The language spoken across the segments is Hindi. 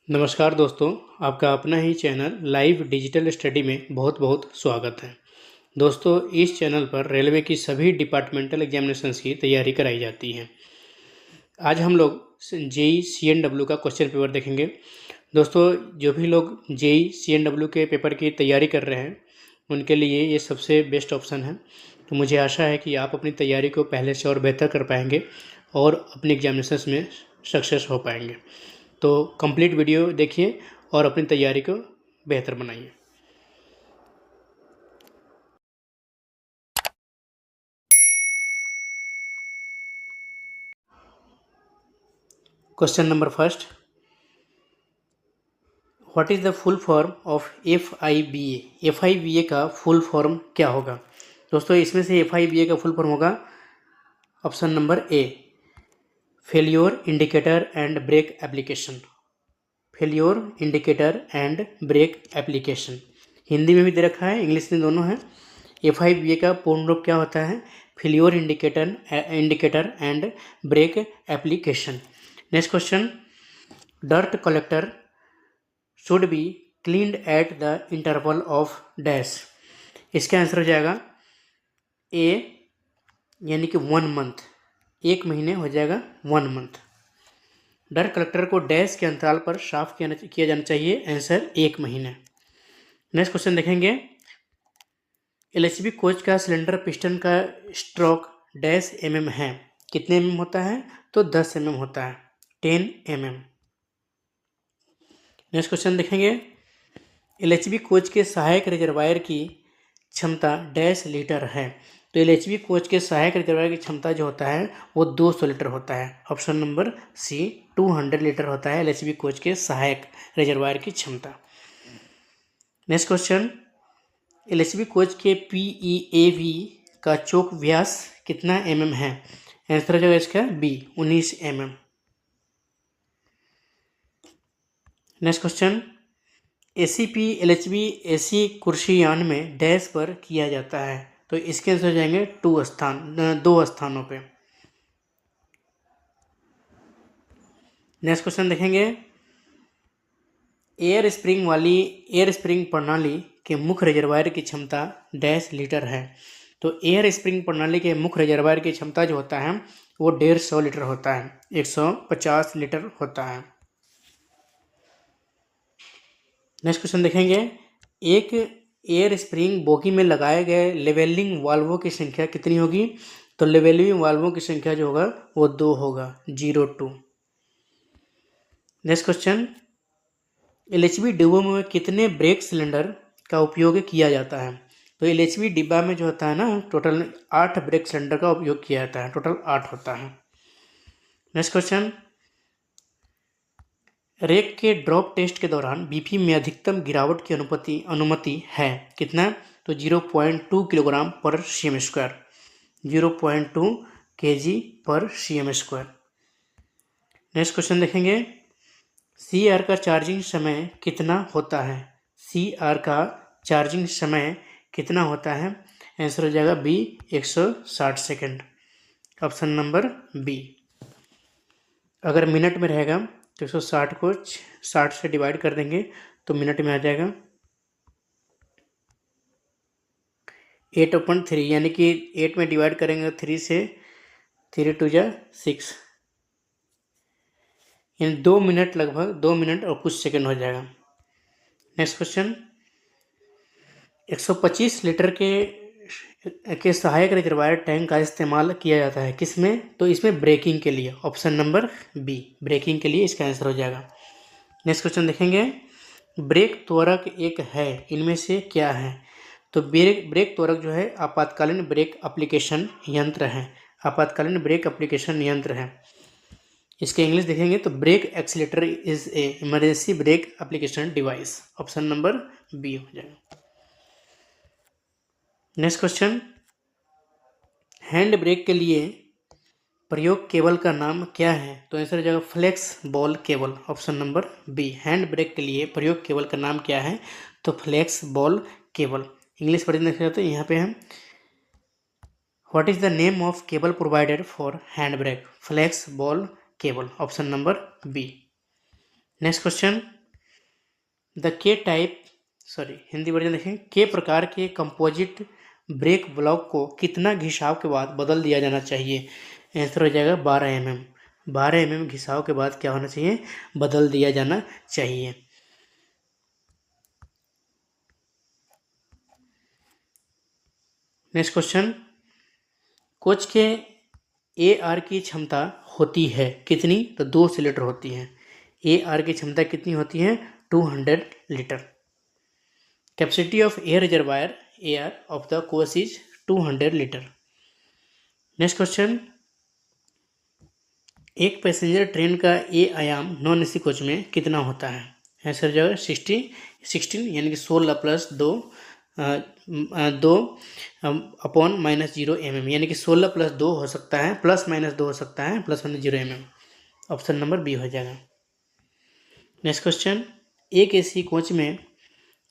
नमस्कार दोस्तों, आपका अपना ही चैनल लाइव डिजिटल स्टडी में बहुत बहुत स्वागत है। दोस्तों, इस चैनल पर रेलवे की सभी डिपार्टमेंटल एग्जामिनेशंस की तैयारी कराई जाती है। आज हम लोग जेई CNW का क्वेश्चन पेपर देखेंगे। दोस्तों, जो भी लोग जेई CNW के पेपर की तैयारी कर रहे हैं उनके लिए ये सबसे बेस्ट ऑप्शन है। तो मुझे आशा है कि आप अपनी तैयारी को पहले से और बेहतर कर पाएंगे और अपने एग्जामिनेशंस में सक्सेस हो पाएंगे। तो कंप्लीट वीडियो देखिए और अपनी तैयारी को बेहतर बनाइए। Question number first, what is the full form of FIBA? FIBA का फुल फॉर्म क्या होगा? दोस्तों, इसमें से FIBA का फुल फॉर्म होगा option number A, failure indicator and break application. Failure indicator and break application Hindi में भी दे रखा है, इंग्लिश में दोनों है। FIBA का पूर्ण रूप क्या होता है? Failure indicator and break application. Next question, dirt collector should be cleaned at the interval of dash. इसका आंसर हो जाएगा ए, यानी कि 1 मंथ, 1 महीने हो जाएगा 1 मंथ। डर्ट कलेक्टर को डैश के अंतराल पर साफ किया जाना चाहिए, आंसर 1 महीने। नेक्स्ट क्वेश्चन देखेंगे, LHB कोच का सिलेंडर पिस्टन का स्ट्रोक डैश mm है, कितने mm होता है? तो 10 mm होता है, 10 mm। नेक्स्ट क्वेश्चन देखेंगे, LHB कोच के सहायक रिजर्वायर की क्षमता डैश लीटर है। तो LHB कोच के सहायक रिजर्वायर की क्षमता जो होता है वो 200 लीटर होता है, ऑप्शन नंबर सी 200 लीटर होता है LHB कोच के सहायक रिजर्वायर की क्षमता। नेक्स्ट क्वेश्चन, LHB कोच के PEAV का चोक व्यास कितना mm है? आंसर हो जाएगा इसका B, 19 mm। Next question, ACP LHB AC कुर्सियान में डैश पर किया जाता है, तो इसके आंसर हो जाएंगे 2 स्थानों पे। नेक्स्ट क्वेश्चन देखेंगे, एयर स्प्रिंग प्रणाली के मुख्य रिजर्वायर की क्षमता डैश लीटर है। तो एयर स्प्रिंग प्रणाली के मुख्य रिजर्वायर की क्षमता जो होता है वो 150 लीटर होता है, 150 लीटर होता है। नेक्स्ट क्वेश्चन देखेंगे, एक एयर स्प्रिंग बोगी में लगाए गए लेवलिंग वाल्वों की संख्या कितनी होगी? तो लेवलिंग वाल्वों की संख्या जो होगा वो 2 होगा, 02। नेक्स्ट क्वेश्चन, LHB डिब्बों में कितने ब्रेक सिलेंडर का उपयोग किया जाता है? तो LHB डिब्बा में जो होता है ना, टोटल 8 ब्रेक सिलेंडर का उपयोग किया जाता है, टोटल 8 होता है। नेक्स्ट क्वेश्चन, रेक के ड्रॉप टेस्ट के दौरान BP में अधिकतम गिरावट की अनुमति है, कितना? तो 0.2 किलोग्राम पर cm², 0.2 kg पर cm²। नेक्स्ट क्वेश्चन देखेंगे, CR का चार्जिंग समय कितना होता है? CR का चार्जिंग समय कितना होता है? आंसर हो जाएगा B, 160 second, option number B. अगर मिनट में रहेगा तो 160 को 60 से डिवाइड कर देंगे तो मिनट में आ जाएगा 8/3, यानी कि 8 में डिवाइड करेंगे 3 से, 3 2 जा 6, यानी 2 मिनट, लगभग 2 मिनट और कुछ सेकंड हो जाएगा। नेक्स्ट क्वेश्चन, 125 लीटर के सहायक रिजर्वायर टैंक का इस्तेमाल किया जाता है किसमें? तो इसमें ब्रेकिंग के लिए, ऑप्शन नंबर बी, ब्रेकिंग के लिए इसका आंसर हो जाएगा। नेक्स्ट क्वेश्चन देखेंगे, ब्रेक त्वरक एक है, इनमें से क्या है? तो ब्रेक त्वरक जो है आपातकालीन ब्रेक एप्लीकेशन यंत्र है, आपातकालीन ब्रेक एप्लीकेशन यंत्र है। इसके इंग्लिश देखेंगे तो brake accelerator is a emergency brake application device, option number B हो जाएगा। नेक्स्ट क्वेश्चन, हैंड ब्रेक के लिए प्रयोग केबल का नाम क्या है? तो आंसर हो जाएगा flex ball cable, option number B. Hand brake के लिए प्रयोग केबल का नाम क्या है? तो flex ball cable. English version देखा जाए तो यहाँ पे है, what is the name of cable provided for hand brake? Flex ball cable, option number B. Next question, the K type Hindi version देखें, के प्रकार के कंपोजिट ब्रेक ब्लॉक को कितना घिसाव के बाद बदल दिया जाना चाहिए? आंसर हो जाएगा 12 mm। 12 mm घिसाव के बाद क्या होना चाहिए? बदल दिया जाना चाहिए। नेक्स्ट क्वेश्चन, कोच के AR की क्षमता होती है कितनी? तो 2 लीटर होती है। AR की क्षमता कितनी होती है? 200 litre. Capacity of air reservoir AR of the coach is 200 litre. Next question, एक पैसेंजर ट्रेन का आयाम नॉन AC कोच में कितना होता है? आंसर जो है 16 यानी कि 16 प्लस 2 अपॉन -0 mm, यानी कि 16 प्लस 2 हो सकता है, प्लस -2 हो सकता है, plus -0 mm। Option number B हो जाएगा। नेक्स्ट क्वेश्चन, एक AC कोच में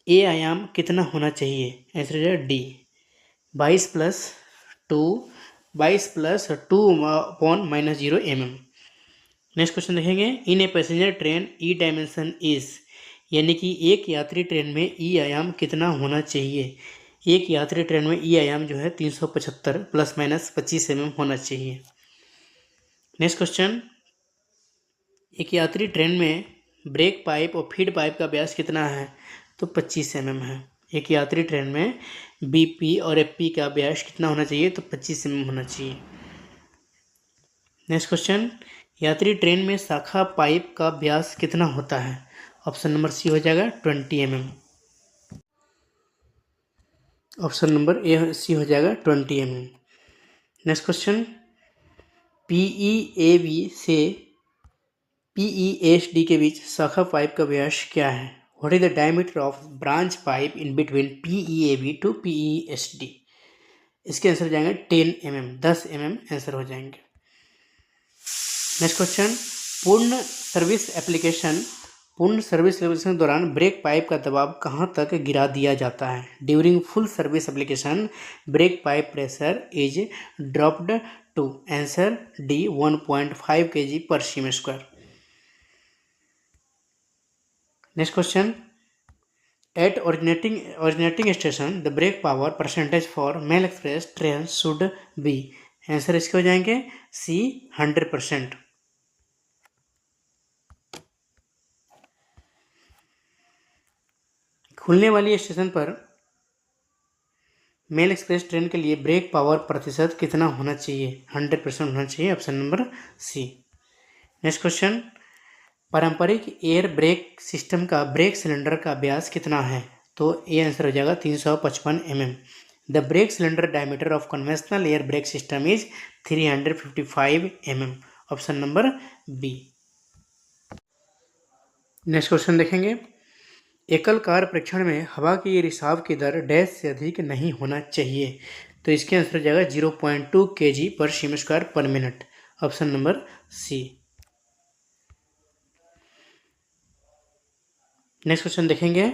आयाम कितना होना चाहिए? आंसर जो है D 22 plus 2 upon -0 mm। Next question देखेंगे, in A passenger train dimension is, यानी कि एक यात्री ट्रेन में आयाम कितना होना चाहिए? एक यात्री ट्रेन में आयाम जो है 375 प्लस माइनस 25 mm होना चाहिए। नेक्स्ट क्वेश्चन, एक यात्री ट्रेन में ब्रेक पाइप और फीड पाइप का व्यास कितना है? तो 25 mm है। एक यात्री ट्रेन में BP और FP का व्यास कितना होना चाहिए? तो 25 mm होना चाहिए। नेक्स्ट क्वेश्चन, यात्री ट्रेन में शाखा पाइप का व्यास कितना होता है? ऑप्शन नंबर सी हो जाएगा 20 mm। ऑप्शन नंबर ए सी हो जाएगा 20 mm। नेक्स्ट क्वेश्चन, PEAB से PESD के बीच शाखा पाइप का व्यास क्या है? What is the diameter of branch pipe in between PEAB to PESD? इसके आंसर हो जाएंगे 10 mm, 10 mm आंसर हो जाएंगे। नेक्स्ट क्वेश्चन, पूर्ण सर्विस एप्लीकेशन के दौरान ब्रेक पाइप का दबाव कहाँ तक गिरा दिया जाता है? During full service application brake pipe pressure is dropped to, answer D 1.5 kg पर cm²। Next question, at originating station the brake power percentage for mail express train should be, answer इसके हो जाएंगे सी 100%। खुलने वाली स्टेशन पर मेल एक्सप्रेस ट्रेन के लिए ब्रेक पावर प्रतिशत कितना होना चाहिए? 100% होना चाहिए, option number C. Next question, पारंपरिक एयर ब्रेक सिस्टम का ब्रेक सिलेंडर का व्यास कितना है? तो ये आंसर हो जाएगा 355 mm। The brake cylinder diameter of conventional air brake system is 355 mm, option number B. Next question देखेंगे, एकल कार परीक्षण में हवा की रिसाव की दर डैश से अधिक नहीं होना चाहिए? तो इसके आंसर हो जाएगा 0.2 kg पर cm² पर minute, option number C. Next question देखेंगे,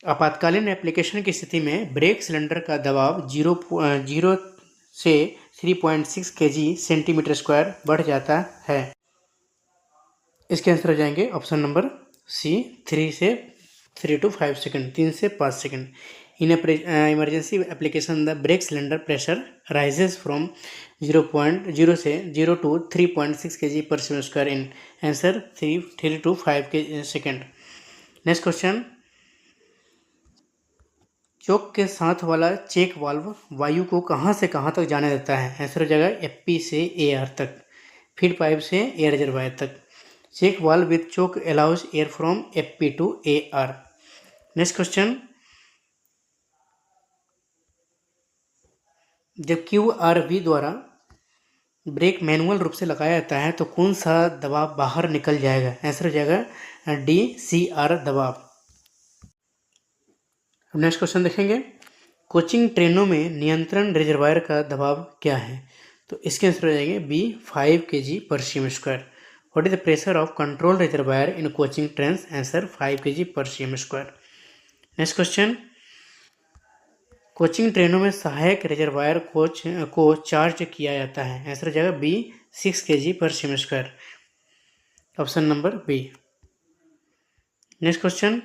आपातकालीन एप्लीकेशन की स्थिति में ब्रेक सिलेंडर का दबाव 0 से 3.6 kg cm² बढ़ जाता है। इसके आंसर हो जाएंगे option number C 3 to 5 second, 3 से 5 second. In emergency application the brake cylinder pressure rises from 0.0 से 0 to 3.6 kg पर cm², in answer 3 to 5 second. Next question, choke के साथ वाला चेक वाल्व वायु को कहाँ से कहाँ तक जाने देता है? आंसर हो जाएगा FP से AR तक, फीड पाइप से एयर रिजर्वायर तक। Check valve with choke allows air from FP to AR। Next question, जब QRV द्वारा ब्रेक मैनुअल रूप से लगाया जाता है तो कौन सा दबाव बाहर निकल जाएगा? आंसर हो जाएगा DCR दबाव। नेक्स्ट क्वेश्चन देखेंगे, कोचिंग ट्रेनों में नियंत्रण रिजर्वायर का दबाव क्या है? तो इसके आंसर हो जाएंगे B 5 kg पर cm²। What is the pressure of control reservoir in coaching trains? Answer 5 kg पर cm²। नेक्स्ट क्वेश्चन, कोचिंग ट्रेनों में सहायक रिजर्वायर को चार्ज किया जाता है? आंसर हो जाएगा B 6 kg पर cm², option number B. Next question,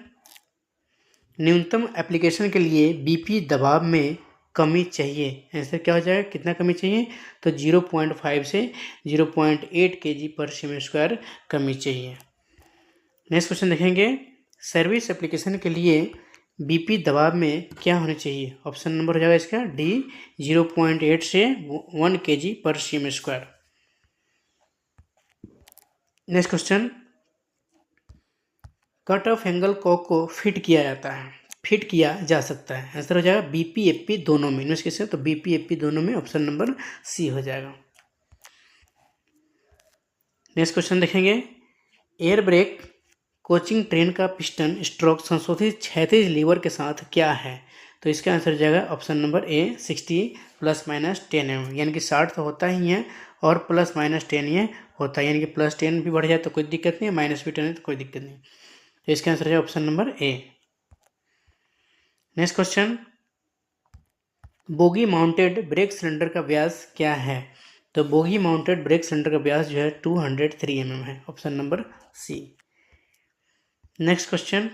न्यूनतम एप्लीकेशन के लिए बीपी दबाव में कमी चाहिए। आंसर क्या हो जाएगा, कितना कमी चाहिए, तो 0.5 से 0.8 kg पर सेमी स्क्वायर कमी चाहिए। नेक्स्ट क्वेश्चन देखेंगे, सर्विस एप्लीकेशन के लिए बीपी दबाव में क्या होना चाहिए। ऑप्शन नंबर हो जाएगा इसका डी, 0.8 से 1 kg पर semi square. Next question, cut off angle cock को फिट किया जाता है, फिट किया जा सकता है। आंसर हो जाएगा बीपी एफपी दोनों में। इनमें कैसे, तो बीपी एफपी दोनों में, ऑप्शन नंबर सी हो जाएगा। नेक्स्ट क्वेश्चन देखेंगे, एयर ब्रेक कोचिंग ट्रेन का पिस्टन स्ट्रोक संशोधित क्षैतिज लीवर के साथ क्या है। तो इसका आंसर हो जाएगा ऑप्शन नंबर ए, 60 ± 10 mm, यानी कि 60 तो होता ही है और ±10 ये होता है, यानी कि +10 भी बढ़ जाए तो कोई दिक्कत नहीं है, माइनस भी 10 है तो कोई दिक्कत नहीं। तो इसका आंसर है option number A. Next question, bogie mounted brake cylinder का व्यास क्या है। तो बोगी माउंटेड ब्रेक सिलेंडर का व्यास जो है 203 mm है, option number C. Next question,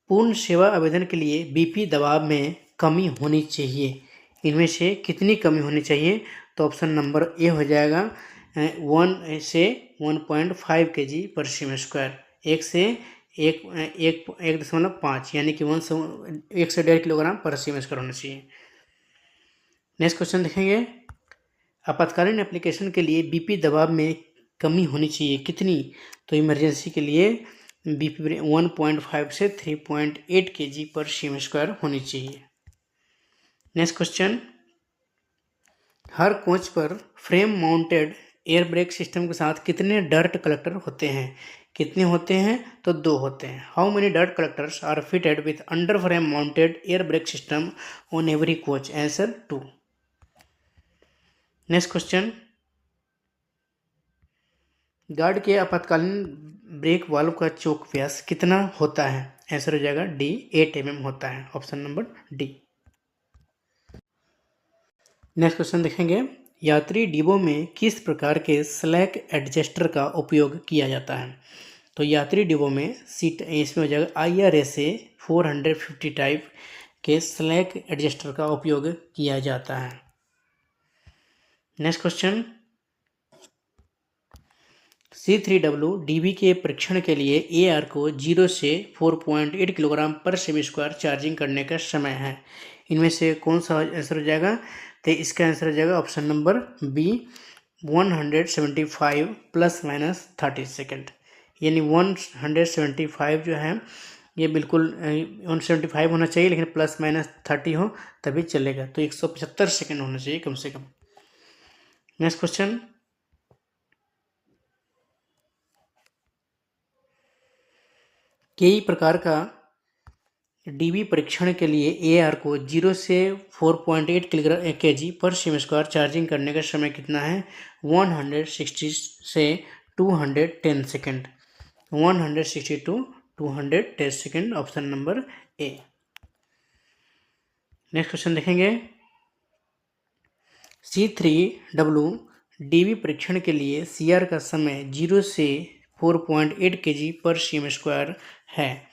पूर्ण सेवा आवेदन के लिए बीपी दबाव में कमी होनी चाहिए, इनमें से कितनी कमी होनी चाहिए। तो ऑप्शन नंबर ए हो जाएगा 1 से 1.5 kg पर सेमी स्क्वायर, 1 से 1.5 यानी कि 1 से 1.5 किलोग्राम पर सेमी स्क्वायर होना चाहिए। नेक्स्ट क्वेश्चन देखेंगे, आपातकालीन एप्लीकेशन के लिए बीपी दबाव में कमी होनी चाहिए कितनी। तो इमरजेंसी के लिए बीपी 1.5 से 3.8 kg पर सेमी स्क्वायर होनी चाहिए। नेक्स्ट क्वेश्चन, हर कोच पर frame mounted air brake system के साथ कितने डर्ट कलेक्टर होते हैं। कितने होते हैं, तो 2 होते हैं। How many dirt collectors are fitted with under frame mounted air brake system on every coach. Answer 2। Next question, guard के आपातकालीन ब्रेक वाल्व का चोक व्यास कितना होता है। आंसर हो जाएगा डी, 8 mm होता है, option number D. Next question देखेंगे, यात्री डिब्बों में किस प्रकार के स्लैक एडजस्टर का उपयोग किया जाता है। तो यात्री डिब्बों में सीट, इसमें हो जाएगा IRSA 450 टाइप के स्लैक एडजस्टर का उपयोग किया जाता है। नेक्स्ट क्वेश्चन, C3W DB के परीक्षण के लिए AR को 0 से 4.8 किलोग्राम पर सेमी स्क्वायर चार्जिंग करने का समय है, इनमें से कौन सा आंसर हो जाएगा। तो इसका आंसर हो जाएगा ऑप्शन नंबर बी, 175 ± 30 सेकेंड, यानी 175 जो है ये बिल्कुल 175 होना चाहिए, लेकिन ±30 हो तभी चलेगा, तो 175 सेकेंड होना चाहिए कम से कम। नेक्स्ट क्वेश्चन, कई प्रकार का डीबी परीक्षण के लिए AR को 0 से 4.8 kg पर सेमी स्क्वायर चार्जिंग करने का समय कितना है। 160 से 210 second, 160 to 210 second, option number A. Next question देखेंगे, C3W DB परीक्षण के लिए CR का समय 0 से 4.8 kg पर सेमी स्क्वायर है,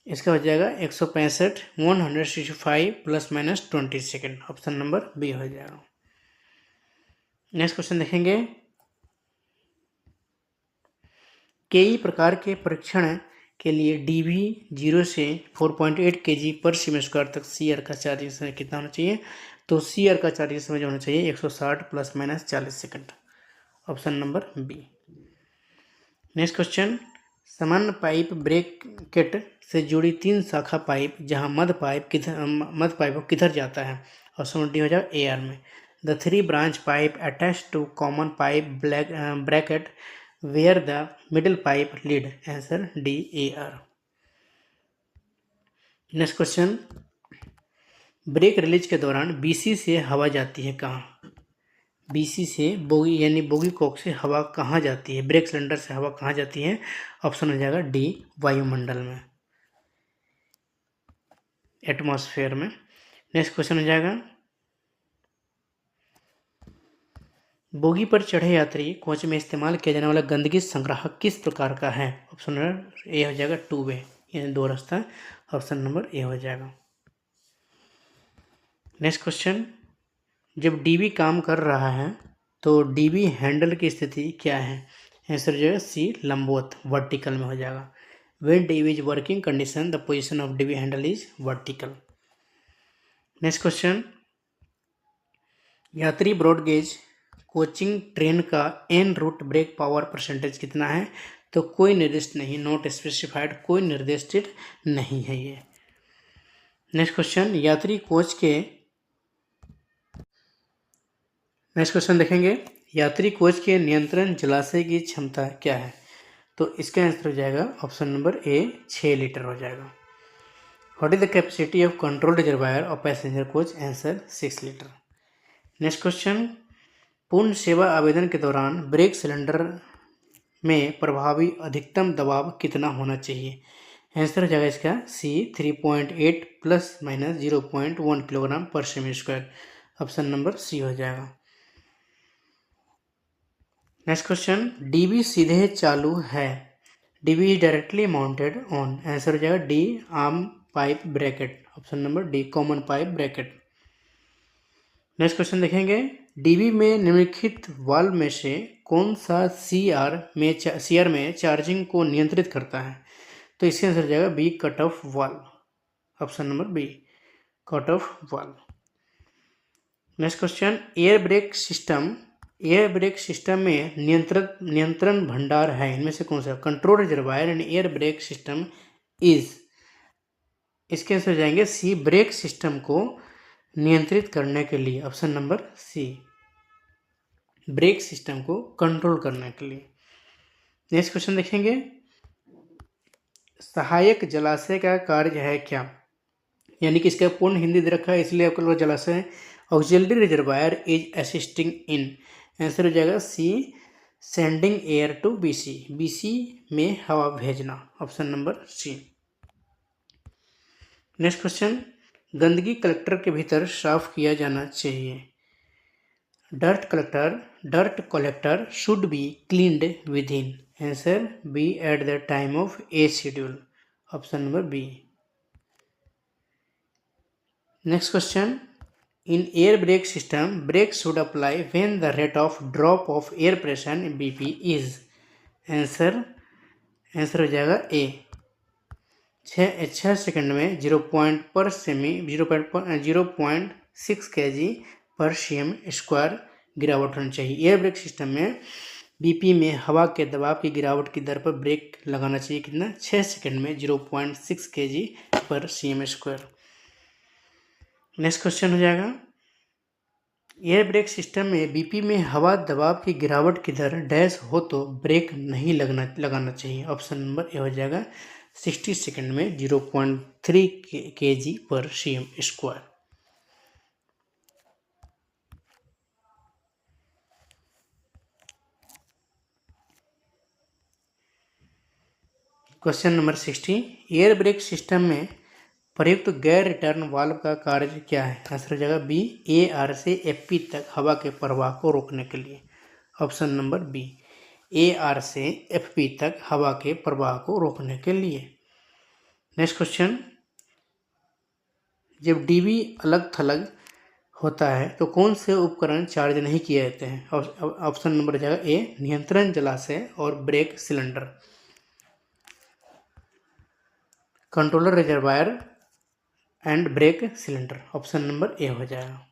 इसका हो जाएगा 165 165 ±20 सेकेंड, ऑप्शन नंबर बी हो जाएगा। नेक्स्ट क्वेश्चन देखेंगे, कई प्रकार के परीक्षण के लिए DB 0 से 4.8 kg पर सेमी स्क्वायर तक CR का चार्जिंग समय कितना होना चाहिए। तो CR का चार्जिंग समय जो होना चाहिए 160 ±40 second, option number B. Next question, सामान्य पाइप ब्रैकेट से जुड़ी 3 शाखा पाइप जहां मध्य पाइप किधर जाता है। ऑप्शन डी हो जाएगा AR में। The 3 branch pipe attach to common pipe bracket where the middle pipe lead. Answer D, AR। Next question, brake release के दौरान BC से हवा जाती है कहाँ। BC से बोगी यानी बोगी कॉक से हवा कहाँ जाती है, ब्रेक सिलेंडर से हवा कहाँ जाती है। ऑप्शन हो जाएगा डी, वायुमंडल में, एटमॉस्फेयर में। नेक्स्ट क्वेश्चन हो जाएगा, बोगी पर चढ़े यात्री कोच में इस्तेमाल किया जाने वाला गंदगी संग्राहक किस प्रकार का है। ऑप्शन ए हो जाएगा 2 वे, यानी 2 रास्ता, ऑप्शन नंबर ए हो जाएगा। नेक्स्ट क्वेश्चन, जब डीबी काम कर रहा है तो डीबी हैंडल की स्थिति क्या है? आंसर जो है सी लंबवत, वर्टिकल में हो जाएगा। When DB is working condition the position of DB handle is vertical. Next question, यात्री ब्रॉडगेज कोचिंग ट्रेन का en route brake power percentage कितना है? तो कोई निर्दिष्ट नहीं, नॉट स्पेसिफाइड, कोई निर्दिष्ट नहीं है ये। नेक्स्ट क्वेश्चन, यात्री कोच के नेक्स्ट क्वेश्चन देखेंगे, यात्री कोच के नियंत्रण जलाशय की क्षमता क्या है? तो इसका आंसर हो जाएगा ऑप्शन नंबर ए 6 लीटर हो जाएगा। What is the capacity of control reservoir of passenger coach? Answer 6 litre. Next question, पूर्ण सेवा आवेदन के दौरान ब्रेक सिलेंडर में प्रभावी अधिकतम दबाव कितना होना चाहिए? आंसर हो जाएगा इसका सी 3.8 प्लस माइनस 0.1 किलोग्राम पर semi square, option number C हो जाएगा। नेक्स्ट क्वेश्चन, डीबी सीधे चालू है, DB directly mounted on, answer हो जाएगा D arm pipe bracket, option number D common pipe bracket. Next question देखेंगे, डीबी में निम्नलिखित वाल्व में से कौन सा सीआर में चार्जिंग को नियंत्रित करता है? तो इसका आंसर हो जाएगा B cut off valve, option number B cut off valve. Next question, air brake system में नियंत्रण भंडार है, इनमें से कौन सा? Control reservoir and air brake system is, इसके आंसर जाएंगे सी ब्रेक सिस्टम को नियंत्रित करने के लिए, option number C brake system को कंट्रोल करने के लिए। नेक्स्ट क्वेश्चन देखेंगे, सहायक जलाशय का कार्य है क्या? यानी कि इसका पूर्ण हिंदी दे रखा है इसलिए आपको जलाशय auxiliary reservoir is assisting in, answer हो जाएगा C sending air to BC, BC में हवा भेजना, option number C. Next question, गंदगी कलेक्टर के भीतर साफ किया जाना चाहिए, dirt collector should be cleaned with in, answer B at the time of a schedule, option number B. Next question, in air brake system brakes should apply when the rate of drop of air pressure bp is, answer हो जाएगा ए 6 सेकंड में 0.6 kg पर cm स्क्वायर गिरावट होनी चाहिए। एयर ब्रेक सिस्टम में बीपी में हवा के दबाव की गिरावट की दर पर ब्रेक लगाना चाहिए कितना? 6 सेकंड में 0.6 kg पर cm स्क्वायर। नेक्स्ट क्वेश्चन हो जाएगा, एयर ब्रेक सिस्टम में बीपी में हवा दबाव की गिरावट की दर डैश हो तो ब्रेक नहीं लगाना चाहिए, ऑप्शन नंबर ए हो जाएगा 60 सेकंड में 0.3 kg पर cm square. Question number 60, air brake system में प्रयुक्त गैर रिटर्न वाल्व का कार्य क्या है? आंसर हो जाएगा बी ए आर से एफ पी तक हवा के प्रवाह को रोकने के लिए, option number B A R से एफ पी तक हवा के प्रवाह को रोकने के लिए। नेक्स्ट क्वेश्चन, जब डीबी अलग थलग होता है तो कौन से उपकरण चार्ज नहीं किए जाते हैं? ऑप्शन नंबर हो जाएगा ए नियंत्रण जलाशय और brake cylinder, controller reservoir and break cylinder, option number ए हो जाएगा।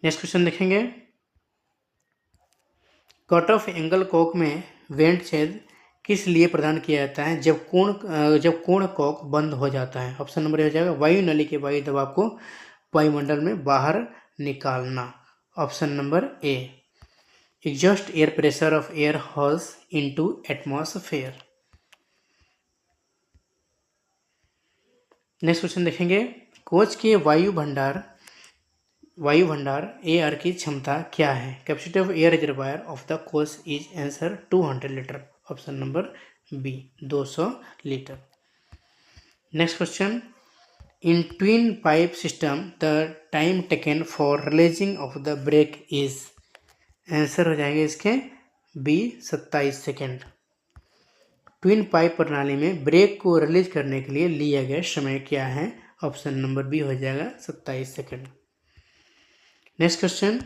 नेक्स्ट क्वेश्चन देखेंगे, कट ऑफ एंगल कॉक में वेंट छेद किस लिए प्रदान किया जाता है जब कोण कॉक बंद हो जाता है? ऑप्शन नंबर ए हो जाएगा वायु नली के वायु दबाव को वायुमंडल में बाहर निकालना, option number A exhaust air pressure of air holes into atmosphere. Next question देखेंगे, कोच के वायु भंडार एआर की क्षमता क्या है? Capacity of air reservoir of the coach is, answer 200 litre, option number B 200 litre. Next question, in twin pipe system the time taken for releasing of the brake is, answer हो जाएंगे इसके बी 27 सेकेंड। ट्विन पाइप प्रणाली में ब्रेक को रिलीज करने के लिए लिया गया समय क्या है? ऑप्शन नंबर बी हो जाएगा 27 सेकंड। नेक्स्ट क्वेश्चन,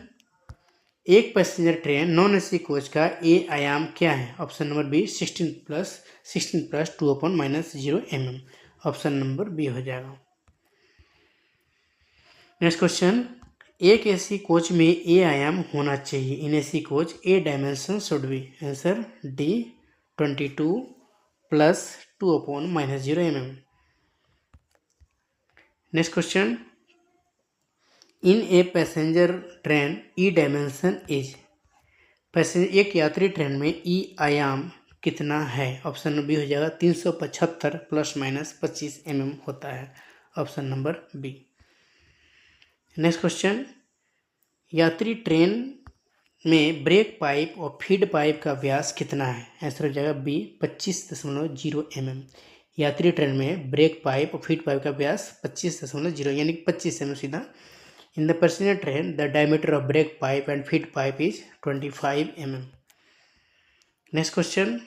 एक passenger train non AC coach का ए आयाम क्या है? Option number B 16 + 2/-0 mm। Option number B हो जाएगा। नेक्स्ट क्वेश्चन, एक एसी कोच में ए आयाम होना चाहिए। In AC coach A dimension should be. Answer D 22 + 2/-0 mm। Next question, in A passenger train E dimension is. एक यात्री ट्रेन में ई आयाम कितना है? ऑप्शन नंबर बी हो जाएगा 375 ± 25 mm होता है। Option number B. Next question, यात्री ट्रेन में ब्रेक पाइप और फीड पाइप का व्यास कितना है? आंसर हो जाएगा बी 25.0 mm। यात्री ट्रेन में ब्रेक पाइप और फीड पाइप का व्यास 25.0 यानी 25 mm सीधा। In the passenger train the diameter of brake pipe and feed pipe is 25 mm। Next question,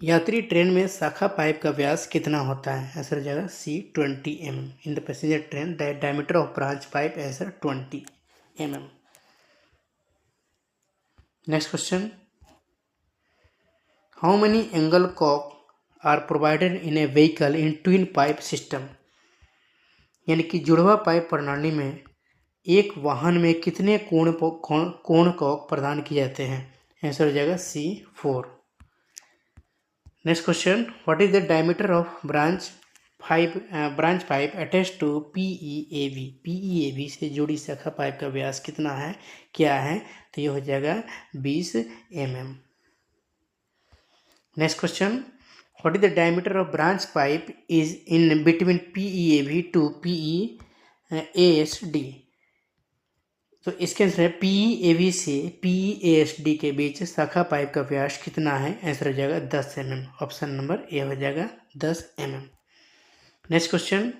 यात्री ट्रेन में शाखा पाइप का व्यास कितना होता है? आंसर हो जाएगा C 20 mm। In the passenger train the diameter of branch pipe, answer 20 mm। Next question, how many angle cock are provided in a vehicle in twin pipe system. यानी कि जुड़वा पाइप प्रणाली में एक वाहन में कितने कोण कॉक प्रदान किए जाते हैं? आंसर हो जाएगा C 4। Next question, what is the diameter of branch pipe attach to PEAV. PEAV से जुड़ी शाखा पाइप का व्यास कितना है, क्या है? तो ये हो जाएगा 20 mm। Next question, what is the diameter of branch pipe is in between PEAV to PESD. तो इसके आंसर है पीईएवी से पीईएसडी के बीच शाखा पाइप का व्यास कितना है? आंसर हो जाएगा 10 mm। ऑप्शन नंबर ए हो जाएगा 10 mm। नेक्स्ट क्वेश्चन,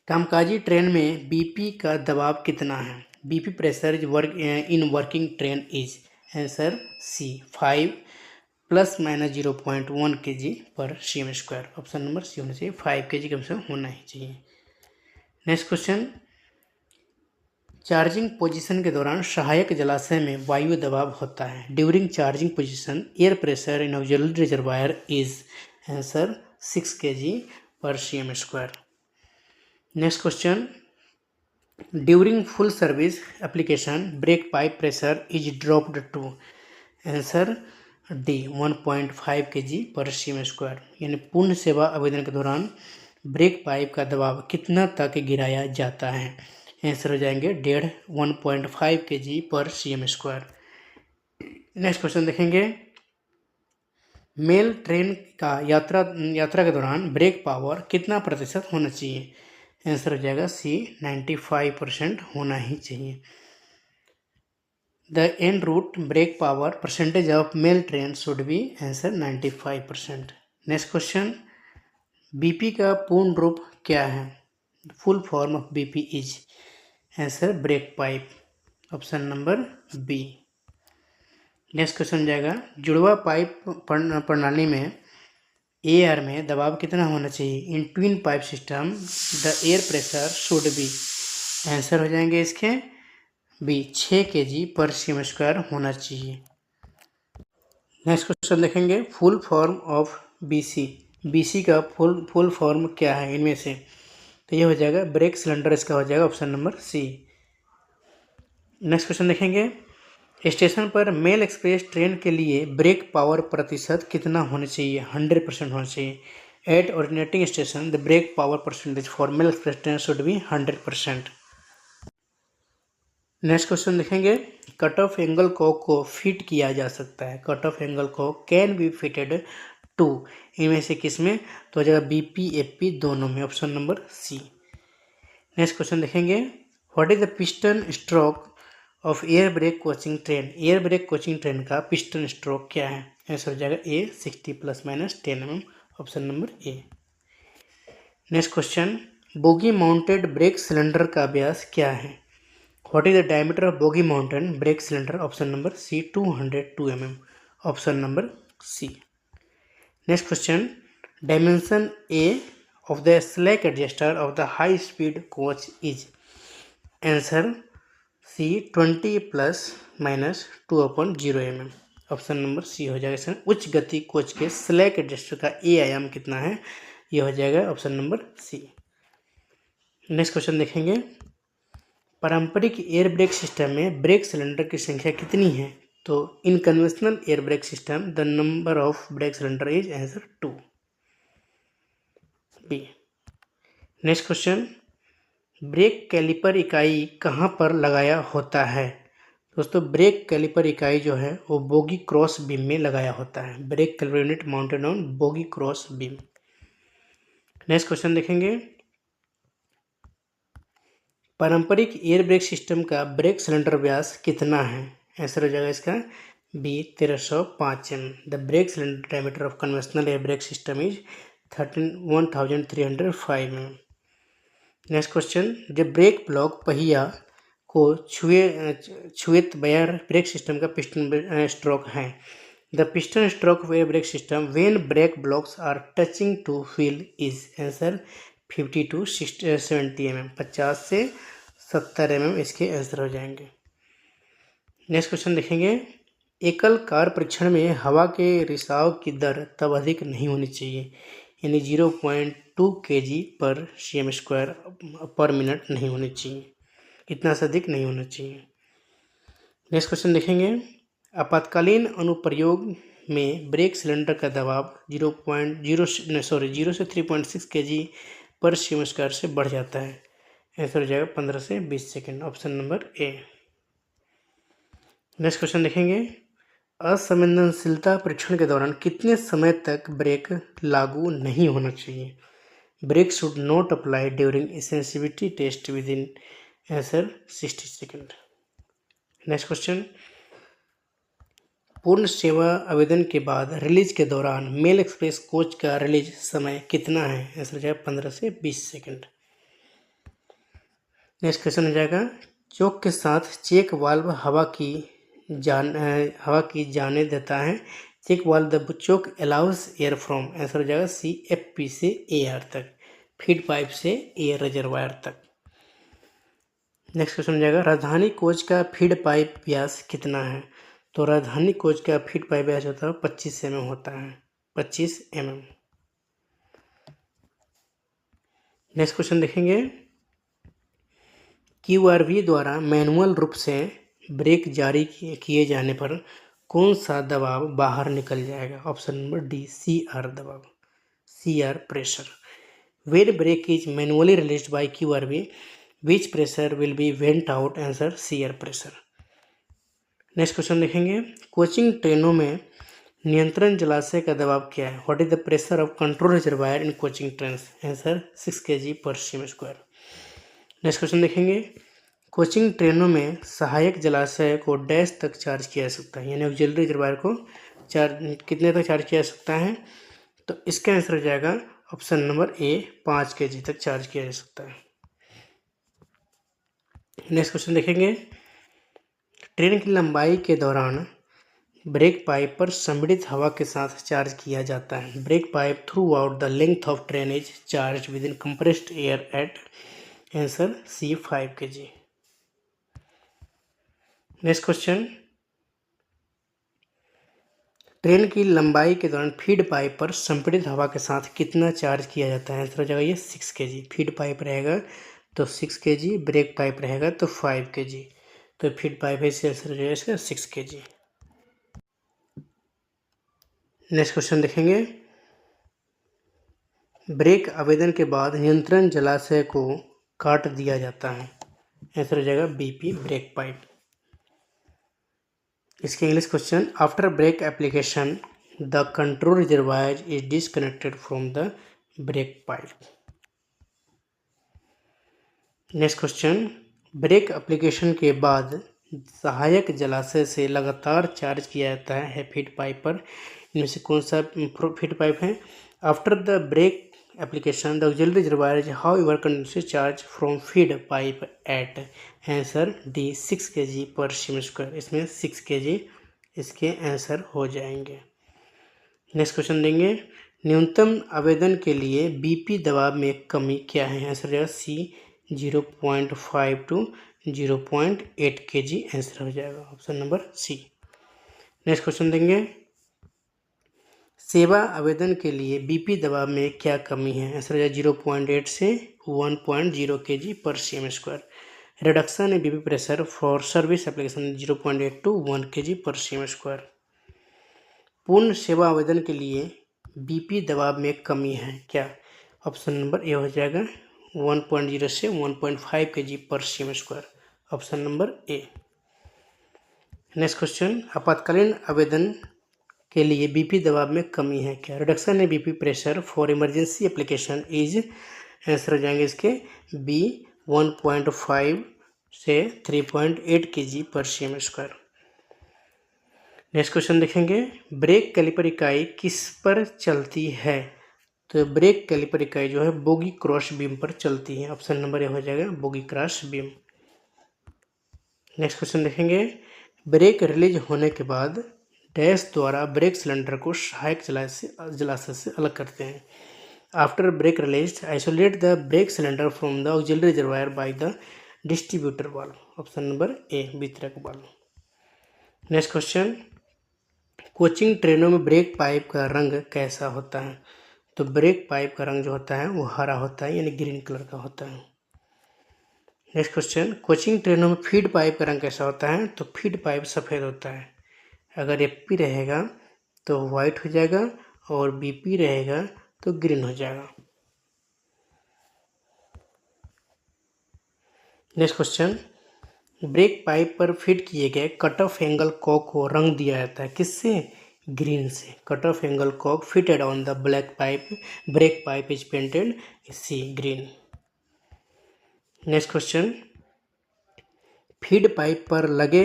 कामकाजी ट्रेन में बीपी का दबाव कितना है? BP pressure in working train is. Answer C 5 ± 0.1 kg/cm²। Option number C होना चाहिए, 5 kg कम से कम होना ही चाहिए। नेक्स्ट क्वेश्चन, चार्जिंग पोजीशन के दौरान सहायक जलाशय में वायु दबाव होता है। During charging position air pressure in auxiliary reservoir is. Answer 6 kg/cm²। Next question, during full service application brake pipe pressure is dropped to. Answer D 1.5 kg/cm²। यानी पूर्ण सेवा आवेदन के दौरान ब्रेक पाइप का दबाव कितना तक गिराया जाता है? आंसर हो जाएंगे 1.5 kg/cm²। नेक्स्ट क्वेश्चन देखेंगे, मेल ट्रेन का यात्रा के दौरान ब्रेक पावर कितना प्रतिशत होना चाहिए? आंसर हो जाएगा सी 95% होना ही चाहिए। The en route brake power percentage of mail train should be. Answer 95%। Next question, BP का पूर्ण रूप क्या है? Full form of BP is. Answer brake pipe. Option number B. Next question जाएगा, जुड़वा पाइप प्रणाली में एआर में दबाव कितना होना चाहिए? In twin pipe system the air pressure should be. Answer हो जाएंगे इसके बी 6 kg/cm² होना चाहिए। नेक्स्ट क्वेश्चन देखेंगे, full form of BC. BC का फुल फॉर्म क्या है इनमें से? तो ये हो जाएगा ब्रेक सिलेंडर, इसका हो जाएगा option number C. Next question देखेंगे, स्टेशन पर मेल एक्सप्रेस ट्रेन के लिए ब्रेक पावर प्रतिशत कितना होना चाहिए? 100% होना चाहिए। At originating station the brake power percentage for mail express train should be 100%। Next question देखेंगे, कट ऑफ एंगल कॉक को फिट किया जा सकता है। Cut off angle cock can be fitted to. इनमें से किस में? तो हो जाएगा बीपी एफपी दोनों में। Option number C. Next question देखेंगे, what is the piston stroke of air brake coaching train. Air brake coaching train का पिस्टन स्ट्रोक क्या है? आंसर हो जाएगा A 60 ± 10 mm। Option number A. Next question, bogie mounted brake cylinder का व्यास क्या है? What is the diameter of bogie mountain brake cylinder? Option number C 202 mm। Option number C. Next question, dimension A of the slack adjuster of the high speed coach is answer C 20 plus minus 2/0 mm। Option number C हो जाएगा इसमें। उच्च गति कोच के स्लैक एडजस्टर का ए आयाम कितना है, ये हो जाएगा option number C. Next question देखेंगे, पारंपरिक एयर ब्रेक सिस्टम में ब्रेक सिलेंडर की संख्या कितनी है, तो in conventional air brake system the number of brake cylinder is answer 2 B. Next question, brake caliper इकाई कहाँ पर लगाया होता है। दोस्तों ब्रेक कैलिपर इकाई जो है वो बोगी क्रॉस बीम में लगाया होता है। Brake caliper unit mounted on bogie cross beam. Next question देखेंगे, पारंपरिक एयर ब्रेक सिस्टम का ब्रेक सिलेंडर व्यास कितना है, आंसर हो जाएगा इसका B 1305 mm। The brake cylinder diameter of conventional air brake system is 1305 mm। Next question, जब ब्रेक ब्लॉक पहिया को छुएत बगैर ब्रेक सिस्टम का पिस्टन स्ट्रोक है। The piston stroke of air brake system when brake blocks are touching two wheel is answer 50 to 70 mm। 50 से 70 mm इसके आंसर हो जाएंगे। नेक्स्ट क्वेश्चन देखेंगे, एकल कार परीक्षण में हवा के रिसाव की दर तब अधिक नहीं होनी चाहिए, यानी 0.2 kg/cm² पर मिनट नहीं होनी चाहिए, इतना से अधिक नहीं होना चाहिए। नेक्स्ट क्वेश्चन देखेंगे, आपातकालीन अनुप्रयोग में ब्रेक सिलेंडर का दबाव 0 से 3.6 kg/cm² से बढ़ जाता है, आंसर हो जाएगा 15 से 20 second, option number A. Next question देखेंगे, असंवेदनशीलता परीक्षण के दौरान कितने समय तक ब्रेक लागू नहीं होना चाहिए। Brake should not apply during sensitivity test with in answer 60 second. Next question, पूर्ण सेवा आवेदन के बाद रिलीज के दौरान मेल एक्सप्रेस कोच का रिलीज समय कितना है, आंसर हो जाएगा 15 से 20 सेकेंड। नेक्स्ट क्वेश्चन हो जाएगा, चोक के साथ चेक वाल्व हवा की जाने देता है। Check valve the choke allows air from, answer हो जाएगा CFP से AR तक, फीड पाइप से एयर रिजर्वायर तक। नेक्स्ट क्वेश्चन हो जाएगा, राजधानी कोच का फीड पाइप व्यास कितना है, तो राजधानी कोच का फीड पाइप व्यास होता है 25 mm होता है, 25 mm। नेक्स्ट क्वेश्चन देखेंगे, QRV द्वारा मैनुअल रूप से ब्रेक जारी किए जाने पर कौन सा दबाव बाहर निकल जाएगा, ऑप्शन नंबर डी CR दबाव, CR pressure. When brake is manually released by QRV which pressure will be vent out, answer CR pressure. Next question देखेंगे, कोचिंग ट्रेनों में नियंत्रण जलाशय का दबाव क्या है, what is the pressure of control reservoir in coaching trains, answer 6 kg/cm²। Next question देखेंगे, कोचिंग ट्रेनों में सहायक जलाशय को डैश तक चार्ज किया जा सकता है, यानी ऑक्सिलरी रिजर्वायर को कितने तक चार्ज किया जा सकता है, तो इसका आंसर हो जाएगा ऑप्शन नंबर ए 5 kg तक चार्ज किया जा सकता है। नेक्स्ट क्वेश्चन देखेंगे, ट्रेन की लंबाई के दौरान ब्रेक पाइप पर सम्मिलित हवा के साथ चार्ज किया जाता है। Break pipe through out the length of train is charge with in compressed air at, answer C 5 kg। Next question, train की लंबाई के दौरान फीड पाइप पर संपीड़ित हवा के साथ कितना चार्ज किया जाता है, आंसर हो जाएगा ये 6 kg। फीड पाइप रहेगा तो 6 kg, ब्रेक पाइप रहेगा तो 5 kg, तो फीड पाइप है इससे आंसर हो जाएगा इसका 6 kg। नेक्स्ट क्वेश्चन देखेंगे, ब्रेक आवेदन के बाद नियंत्रण जलाशय को काट दिया जाता है, आंसर हो जाएगा BP ब्रेक पाइप। इसके English question, after break application the control reservoir is disconnected from the break pipe. Next question, break application के बाद सहायक जलाशय से लगातार चार्ज किया जाता है फीड पाइप पर, इनमें से कौन सा फीड पाइप है। After the brake application the auxiliary reservoir is however continuously charged from feed pipe at, answer D 6 kg/cm²। इसमें 6 kg इसके आंसर हो जाएंगे। नेक्स्ट क्वेश्चन देंगे, न्यूनतम आवेदन के लिए बीपी दबाव में कमी क्या है? आंसर हो जाएगा सी 0.5 टू 0.8 kg आंसर हो जाएगा option number C. Next question देंगे, सेवा आवेदन के लिए बीपी दबाव में क्या कमी है? आंसर हो जाएगा 0.8 से 1.0 kg पर cm²। Reduction in BP pressure for service application 0.8 to 1 kg पर cm²। पूर्ण सेवा आवेदन के लिए बीपी दबाव में कमी है क्या? ऑप्शन नंबर ए हो जाएगा 1.0 से 1.5 kg पर cm², option number A. Next question, आपातकालीन आवेदन के लिए बीपी दबाव में कमी है क्या? Reduction in BP pressure for emergency application is, answer हो जाएंगे इसके बी 1.5 से 3.8 kg पर cm²। नेक्स्ट क्वेश्चन देखेंगे, ब्रेक कैलिपर इकाई किस पर चलती है? तो ब्रेक कैलिपर इकाई जो है बोगी क्रॉस बीम पर चलती है, ऑप्शन नंबर ए हो जाएगा bogie cross beam. Next question देखेंगे, ब्रेक रिलीज होने के बाद डैश द्वारा ब्रेक सिलेंडर को सहायक जलाशय से अलग करते हैं। After break release isolate the brake cylinder from the auxiliary reservoir by the distributor valve, option number ए वितरक वाल्व। नेक्स्ट क्वेश्चन, कोचिंग ट्रेनों में ब्रेक पाइप का रंग कैसा होता है? तो ब्रेक पाइप का रंग जो होता है वो हरा होता है, यानी ग्रीन कलर का होता है। नेक्स्ट क्वेश्चन, कोचिंग ट्रेनों में फीड पाइप का रंग कैसा होता है? तो फीड पाइप सफ़ेद होता है। अगर एफपी रहेगा तो वाइट हो जाएगा और बीपी रहेगा तो ग्रीन हो जाएगा। नेक्स्ट क्वेश्चन, ब्रेक पाइप पर फिट किए गए कट ऑफ एंगल कॉक को रंग दिया जाता है किससे? ग्रीन से। Cut off angle cock fitted on the black pipe brake pipe is painted C green. Next question, feed pipe पर लगे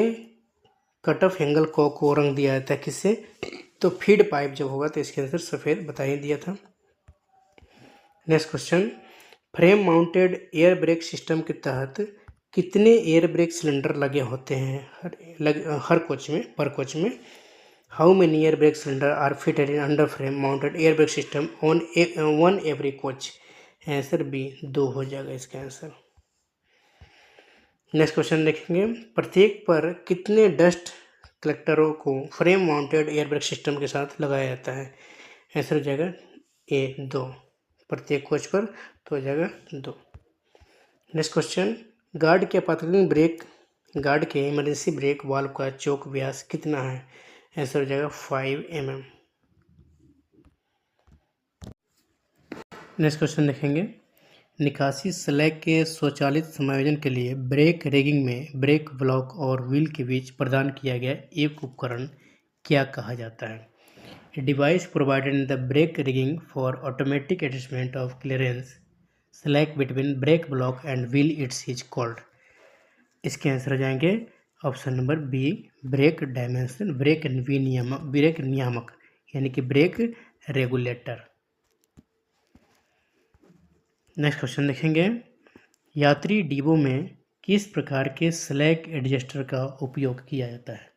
कट ऑफ एंगल कॉक को रंग दिया जाता है किससे? तो फीड पाइप जब होगा तो इसके आंसर सफ़ेद बता ही दिया था। Next question, frame mounted air brake system के तहत कितने एयर ब्रेक सिलेंडर लगे होते हैं हर कोच में, पर कोच में? How many air brake cylinder are fitted in under frame mounted air brake system on one every coach? Answer B 2 हो जाएगा इसका आंसर। नेक्स्ट क्वेश्चन देखेंगे, प्रत्येक पर कितने डस्ट कलेक्टरों को frame mounted air brake system के साथ लगाया जाता है? आंसर हो जाएगा ए 2, प्रत्येक कोच पर तो हो जाएगा 2। नेक्स्ट क्वेश्चन, गार्ड के आपातकालीन ब्रेक गार्ड के इमरजेंसी ब्रेक वाल्व का चौक व्यास कितना है? आंसर हो जाएगा 5 mm। नेक्स्ट क्वेश्चन देखेंगे, निकासी स्लैग के स्वचालित समायोजन के लिए ब्रेक रैगिंग में ब्रेक ब्लॉक और व्हील के बीच प्रदान किया गया एक उपकरण क्या कहा जाता है? Device provided in the brake rigging for automatic adjustment of clearance slack between brake block and wheel its is called. इसके आंसर हो जाएंगे option number B brake dimension brake नियामक यानी कि ब्रेक रेगुलेटर। नेक्स्ट क्वेश्चन देखेंगे, यात्री डिब्बों में किस प्रकार के स्लैग एडजस्टर का उपयोग किया जाता है?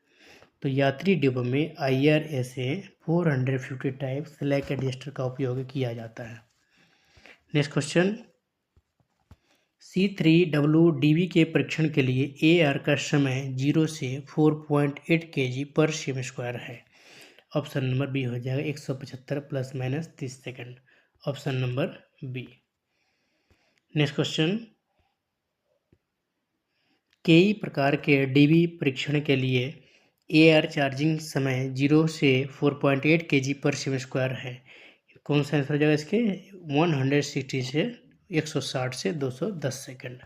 तो यात्री डिब्बों में IRSA 450 टाइप स्लैग एडजस्टर का उपयोग किया जाता है। नेक्स्ट क्वेश्चन, C3WDV के परीक्षण के लिए AR का समय 0 से 4.8 kg पर cm² है, ऑप्शन नंबर बी हो जाएगा 175 plus minus 30 second, option number B. Next question, कई प्रकार के DV परीक्षण के लिए AR चार्जिंग समय 0 से 4.8 kg पर cm² है, कौन सा आंसर हो जाएगा इसके? 160 से 160 से 210 सेकेंड।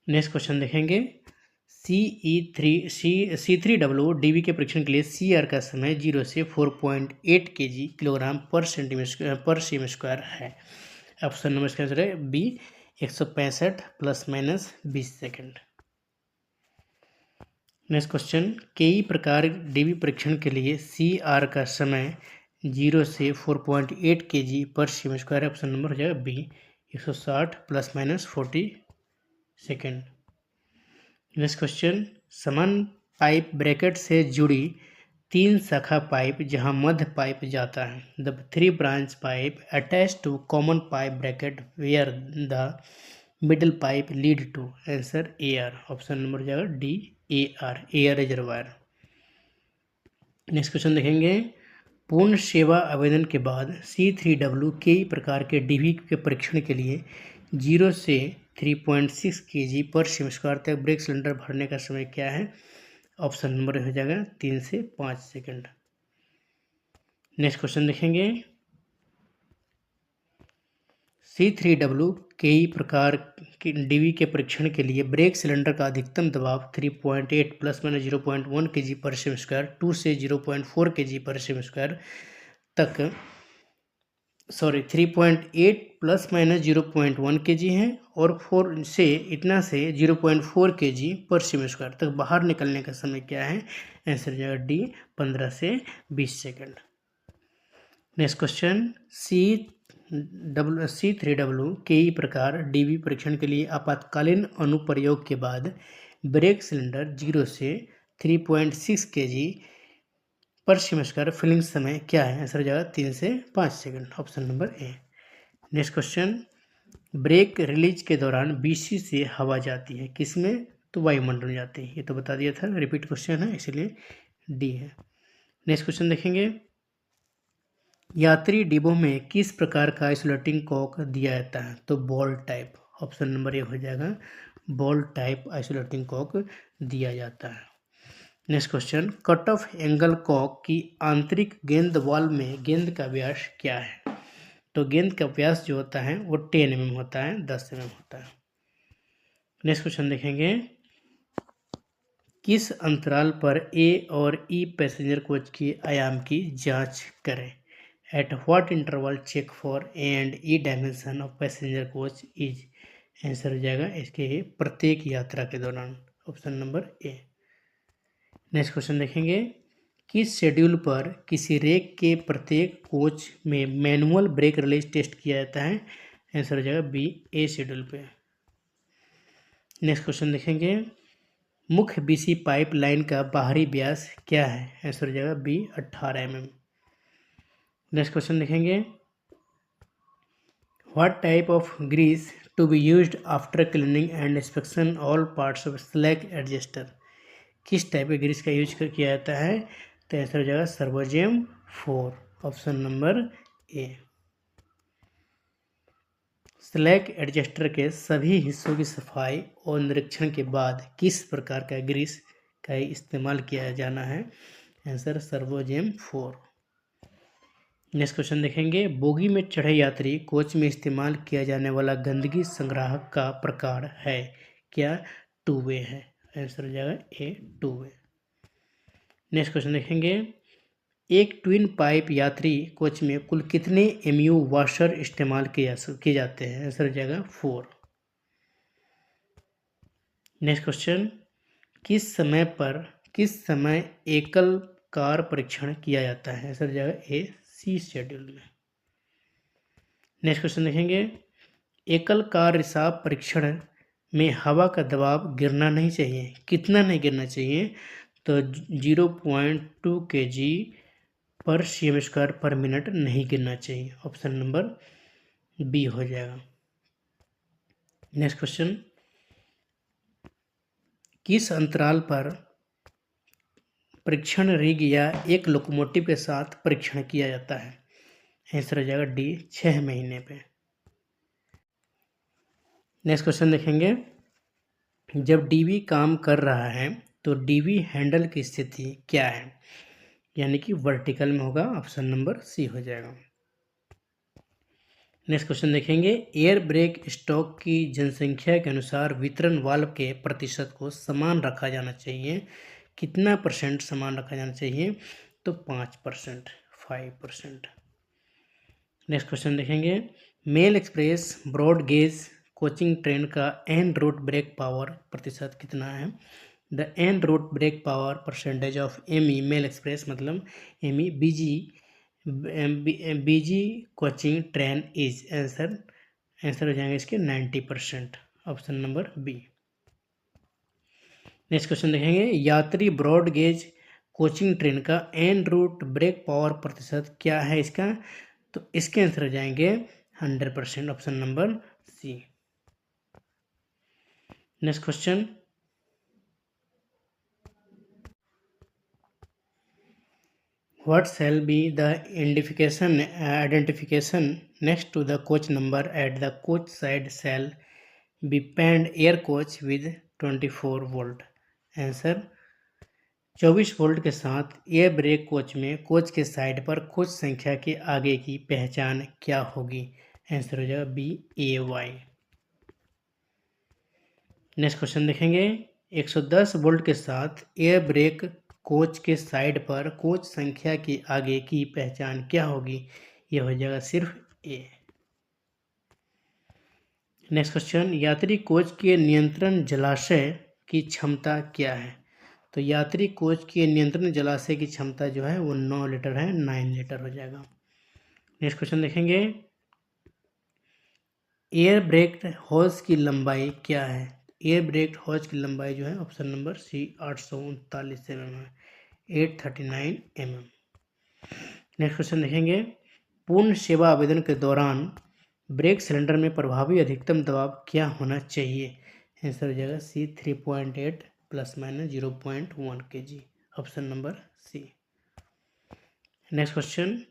नेक्स्ट क्वेश्चन देखेंगे, C3WDV के परीक्षण के लिए CR का समय 0 से 4.8 kg किलोग्राम पर cm² है, ऑप्शन नंबर इसका आंसर है B 165 plus minus 20 second. Next question, कई प्रकार DV परीक्षण के लिए CR का समय 0 से 4.8 kg पर cm², ऑप्शन नंबर हो जाएगा B 160 plus minus 40 second. Next question, समान पाइप ब्रैकेट से जुड़ी तीन शाखा पाइप जहां मध्य पाइप जाता है। The 3 branch pipe attach to common pipe bracket where the middle pipe lead to. Answer A R, option number जाएगा D, A R reservoir. Next question देखेंगे, पूर्ण सेवा आवेदन के बाद C3W कई प्रकार के डीवी के परीक्षण के लिए 0 से 3.6 kg पर सेमी तक ब्रेक सिलेंडर भरने का समय क्या है? ऑप्शन नंबर हो जाएगा 3 से 5 सेकंड। नेक्स्ट क्वेश्चन देखेंगे, C3W कई प्रकार के डीवी के परीक्षण के लिए ब्रेक सिलेंडर का अधिकतम दबाव 3.8 प्लस माइनस 0.1 kg पर सेमी 2 से 0.4 kg पर सेमी तक 3.8 प्लस माइनस 0.1 kg है और 4 से इतना से 0.4 kg पर सेमी तक बाहर निकलने का समय क्या है? आंसर जाएगा डी, 15 से 20 सेकंड। नेक्स्ट क्वेश्चन, C3W कई प्रकार डीवी परीक्षण के लिए आपातकालीन अनुप्रयोग के बाद ब्रेक सिलेंडर 0 से 3.6 kg पर सेमी फिलिंग समय क्या है? आंसर जाएगा 3 से 5 second, option number A. Next question, brake release के दौरान BC से हवा जाती है किसमें? तो वायुमंडल में जाती है, ये तो बता दिया था, रिपीट क्वेश्चन है इसलिए डी है। नेक्स्ट क्वेश्चन देखेंगे, यात्री डिब्बों में किस प्रकार का आइसोलेटिंग कॉक दिया जाता है? तो बॉल टाइप, ऑप्शन नंबर ए हो जाएगा, बॉल टाइप आइसोलेटिंग कॉक दिया जाता है। Next question, cut off angle Kock की आंतरिक गेंद वॉल में गेंद का व्यास क्या है? तो गेंद का व्यास जो होता है वो 10 mm होता है, 10 mm होता है। नेक्स्ट क्वेश्चन देखेंगे, किस अंतराल पर ए और ई पैसेंजर कोच की आयाम की जांच करें? At what interval check for A and E dimension of passenger coach is? Answer हो जाएगा इसके प्रत्येक यात्रा के दौरान, option number A. Next question देखेंगे, किस शेड्यूल पर किसी रेक के प्रत्येक कोच में मैनुअल ब्रेक रिलीज टेस्ट किया जाता है? आंसर हो जाएगा बी, ए शेड्यूल पे। नेक्स्ट क्वेश्चन देखेंगे, मुख्य BC पाइप लाइन का बाहरी व्यास क्या है? आंसर हो जाएगा बी, 18 mm। नेक्स्ट क्वेश्चन देखेंगे, what type of grease to be used after cleaning and inspection all parts of slack adjuster? किस टाइप के ग्रीस का यूज किया जाता है? तो आंसर हो जाएगा Servogem 4, option number A. Slack adjuster के सभी हिस्सों की सफाई और निरीक्षण के बाद किस प्रकार का ग्रीस का इस्तेमाल किया जाना है? आंसर सर्वोजेम 4। नेक्स्ट क्वेश्चन देखेंगे, बोगी में चढ़े यात्री कोच में इस्तेमाल किया जाने वाला गंदगी संग्राहक का प्रकार है क्या? 2 वे है, आंसर हो जाएगा ए, 2 वे। नेक्स्ट क्वेश्चन देखेंगे, एक ट्विन पाइप यात्री कोच में कुल कितने MU वॉशर इस्तेमाल किए जाते हैं? आंसर हो जाएगा 4। नेक्स्ट क्वेश्चन, किस समय एकल कार परीक्षण किया जाता है? आंसर हो जाएगा ए, सी शेड्यूल में। नेक्स्ट क्वेश्चन देखेंगे, एकल कार रिसाव परीक्षण में हवा का दबाव गिरना नहीं चाहिए, कितना नहीं गिरना चाहिए? तो 0.2 kg पर सेमी पर मिनट नहीं गिरना चाहिए, ऑप्शन नंबर बी हो जाएगा। नेक्स्ट क्वेश्चन, किस अंतराल पर परीक्षण रिग या एक लोकोमोटिव के साथ परीक्षण किया जाता है? आंसर हो जाएगा डी, 6 महीने पे। नेक्स्ट क्वेश्चन देखेंगे, जब डीवी काम कर रहा है तो डीवी हैंडल की स्थिति क्या है? यानी कि वर्टिकल में होगा, ऑप्शन नंबर सी हो जाएगा। नेक्स्ट क्वेश्चन देखेंगे, एयर ब्रेक स्टॉक की जनसंख्या के अनुसार वितरण वाल्व के प्रतिशत को समान रखा जाना चाहिए, कितना % समान रखा जाना चाहिए? तो 5%, 5%। नेक्स्ट क्वेश्चन देखेंगे, mail express broad gauge coaching train का एन रूट ब्रेक पावर प्रतिशत कितना है? The en route brake power percentage of ME mail express मतलब ME BG coaching train is? Answer हो जाएंगे इसके 90%, option number B. Next question देखेंगे, यात्री ब्रॉड गेज कोचिंग ट्रेन का एन रूट ब्रेक पावर प्रतिशत क्या है इसका? तो इसके आंसर हो जाएंगे 100%, option number C. Next question, what shall be the identification next to the coach number at the coach side shall be panned air coach with 24 volt? Answer, 24 volt के साथ एयर ब्रेक कोच में कोच के साइड पर कोच संख्या के आगे की पहचान क्या होगी? आंसर हो जाएगा बी ए वाई। नेक्स्ट क्वेश्चन देखेंगे, 110 वोल्ट के साथ एयर ब्रेक कोच के साइड पर कोच संख्या के आगे की पहचान क्या होगी? यह हो जाएगा सिर्फ ए। नेक्स्ट क्वेश्चन, यात्री कोच के नियंत्रण जलाशय की क्षमता क्या है? तो यात्री कोच के नियंत्रण जलाशय की क्षमता जो है वो 9 लीटर है, 9 लीटर हो जाएगा। नेक्स्ट क्वेश्चन देखेंगे, एयर ब्रेक हॉर्स की लंबाई क्या है? एयर ब्रेक हॉर्स की लंबाई जो है ऑप्शन नंबर सी 839 mm है, 839 mm। नेक्स्ट क्वेश्चन देखेंगे, पूर्ण सेवा आवेदन के दौरान ब्रेक सिलेंडर में प्रभावी अधिकतम दबाव क्या होना चाहिए? आंसर हो जाएगा C 3.8 ± 0.1 kg, option number C. Next question,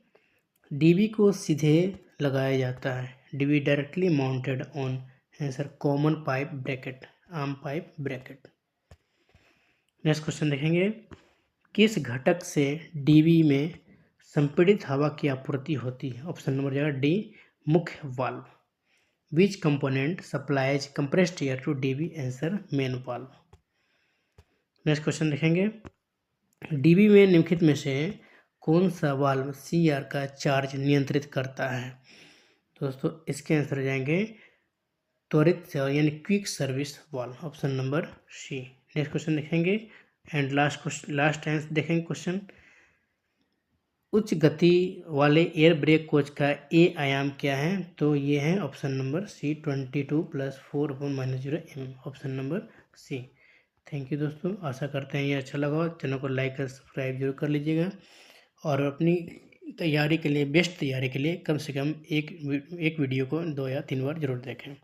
DB को सीधे लगाया जाता है, DB directly mounted on, answer common pipe bracket, आम पाइप ब्रैकेट। नेक्स्ट क्वेश्चन देखेंगे, किस घटक से डीबी में संपीड़ित हवा की आपूर्ति होती है? ऑप्शन नंबर जाएगा डी, मुख्य valve. Which component supplies compressed air to DB? Answer main valve. Next question देखेंगे, डीबी में निम्नलिखित में से कौन सा वाल्व सीआर का चार्ज नियंत्रित करता है? दोस्तों इसके आंसर हो जाएंगे त्वरित यानी quick service valve, option number C. Next question देखेंगे एंड लास्ट आंसर देखेंगे क्वेश्चन, उच्च गति वाले एयर ब्रेक कोच का ए आयाम क्या है? तो ये है option number C 22 + 4/-0 mm, option number C. Thank you दोस्तों, आशा करते हैं ये अच्छा लगा हो। चैनल को लाइक और सब्सक्राइब जरूर कर लीजिएगा और अपनी तैयारी के लिए, बेस्ट तैयारी के लिए कम से कम एक वीडियो को 2 या 3 बार जरूर देखें।